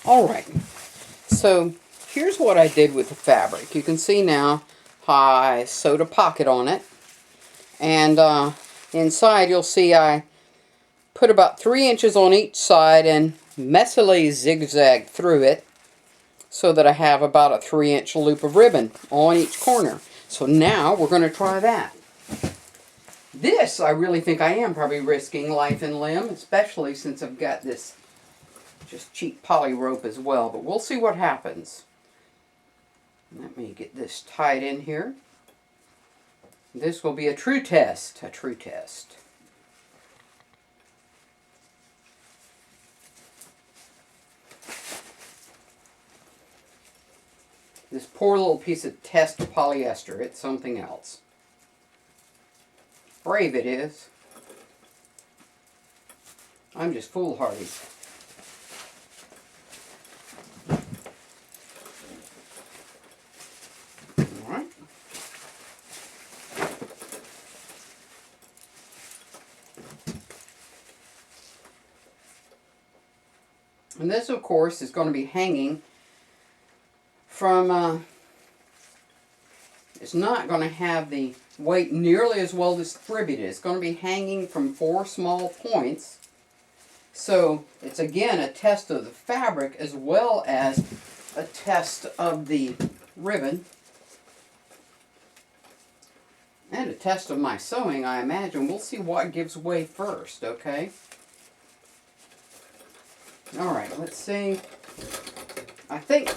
Alright, so here's what I did with the fabric. You can see now I sewed a pocket on it. And inside you'll see I put about 3 inches on each side and messily zigzagged through it so that I have about a 3-inch loop of ribbon on each corner. So now we're going to try that. This, I really think I am probably risking life and limb, especially since I've got this just cheap poly rope as well. But we'll see what happens. Let me get this tied in here. This will be a true test. A true test. This poor little piece of test polyester. It's something else. Brave it is. I'm just foolhardy. Alright. And this, of course, is going to be hanging from, it's not going to have the weight nearly as well distributed. It's going to be hanging from 4 small points. So it's again a test of the fabric as well as a test of the ribbon. And a test of my sewing, I imagine. We'll see what gives way first, okay? Alright, let's see. I think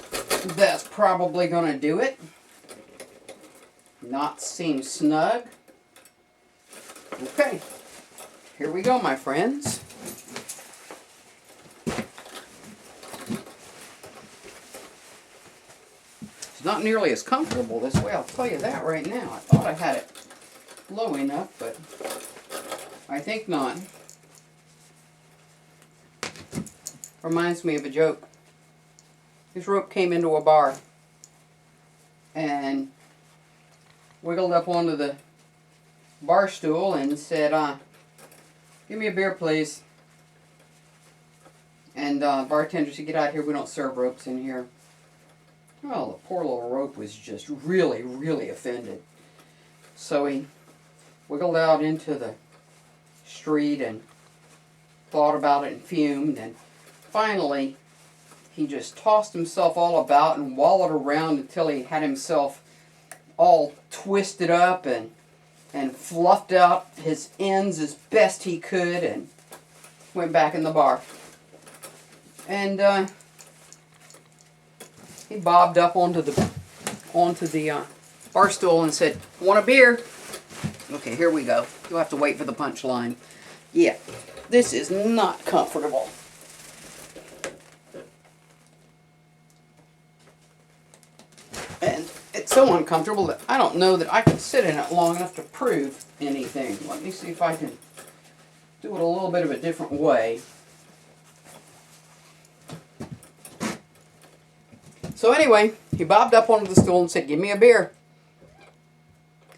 that's probably going to do it. Knots seem snug. Okay, here we go, my friends. It's not nearly as comfortable this way, I'll tell you that right now. I thought I had it low enough, but I think not. Reminds me of a joke. This rope came into a bar and wiggled up onto the bar stool and said, give me a beer, please. And bartender said, get out of here, we don't serve ropes in here. Well, the poor little rope was just really, really offended. So he wiggled out into the street and thought about it and fumed, and finally he just tossed himself all about and wallowed around until he had himself all twisted up and fluffed out his ends as best he could and went back in the bar. And he bobbed up onto the bar stool and said, "Want a beer?" Okay, here we go. You'll have to wait for the punchline. Yeah, this is not comfortable. And it's so uncomfortable that I don't know that I can sit in it long enough to prove anything. Let me see if I can do it a little bit of a different way. So anyway, he bobbed up onto the stool and said, "Give me a beer."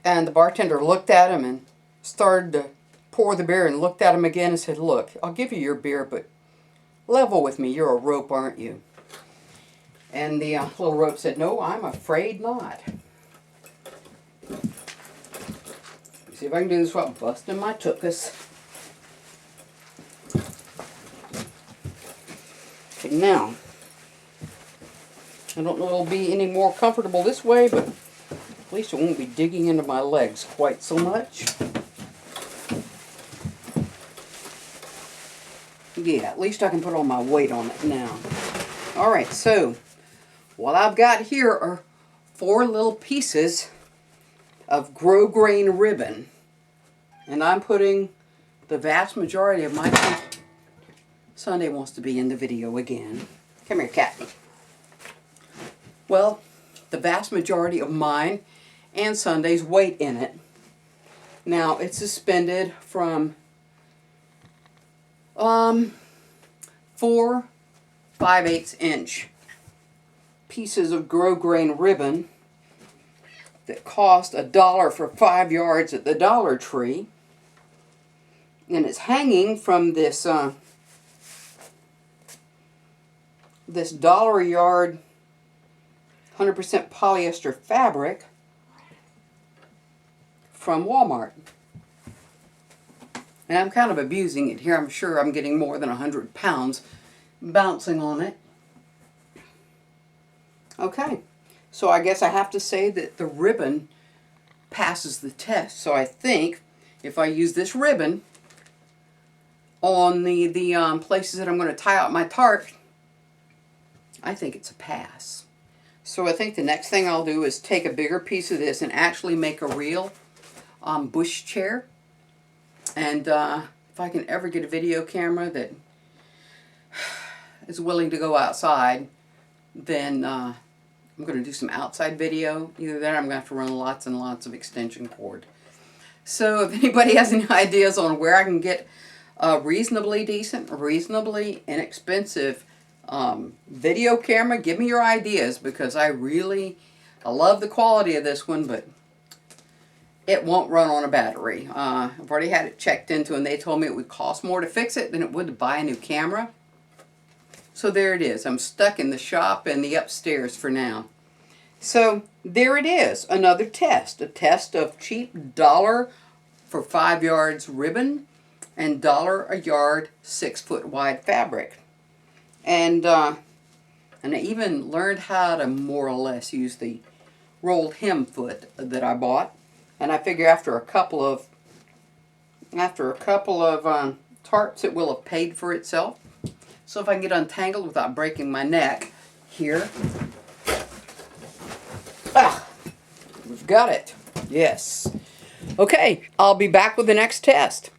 And the bartender looked at him and started to pour the beer and looked at him again and said, "Look, I'll give you your beer, but level with me. You're a rope, aren't you?" And the little rope said, "No, I'm afraid not." See if I can do this without busting my tuchus. Okay, now, I don't know if it'll be any more comfortable this way, but at least it won't be digging into my legs quite so much. Yeah, at least I can put all my weight on it now. Alright, so what I've got here are 4 little pieces of grosgrain ribbon. And I'm putting the vast majority of my... Sunday wants to be in the video again. Come here, cat. Well, the vast majority of mine and Sunday's weight in it. Now, it's suspended from 4 5/8 inch pieces of grosgrain ribbon that cost $1 for 5 yards at the Dollar Tree. And it's hanging from this this dollar a yard 100% polyester fabric from Walmart. And I'm kind of abusing it here. I'm sure I'm getting more than 100 pounds bouncing on it. Okay, so I guess I have to say that the ribbon passes the test. So I think if I use this ribbon on the places that I'm going to tie out my tarp, I think it's a pass. So I think the next thing I'll do is take a bigger piece of this and actually make a real bush chair. And if I can ever get a video camera that is willing to go outside, then I'm going to do some outside video. Either that or I'm going to have to run lots and lots of extension cord. So if anybody has any ideas on where I can get a reasonably decent, reasonably inexpensive video camera, give me your ideas, because I love the quality of this one, but it won't run on a battery. I've already had it checked into, and they told me it would cost more to fix it than it would to buy a new camera. So there it is. I'm stuck in the shop and the upstairs for now. So there it is, another test. A test of cheap dollar for 5 yards ribbon and dollar a yard 6-foot wide fabric. And I even learned how to more or less use the rolled hem foot that I bought. And I figure after a couple of tarps, it will have paid for itself. So if I can get untangled without breaking my neck here. We've got it. Yes. Okay, I'll be back with the next test.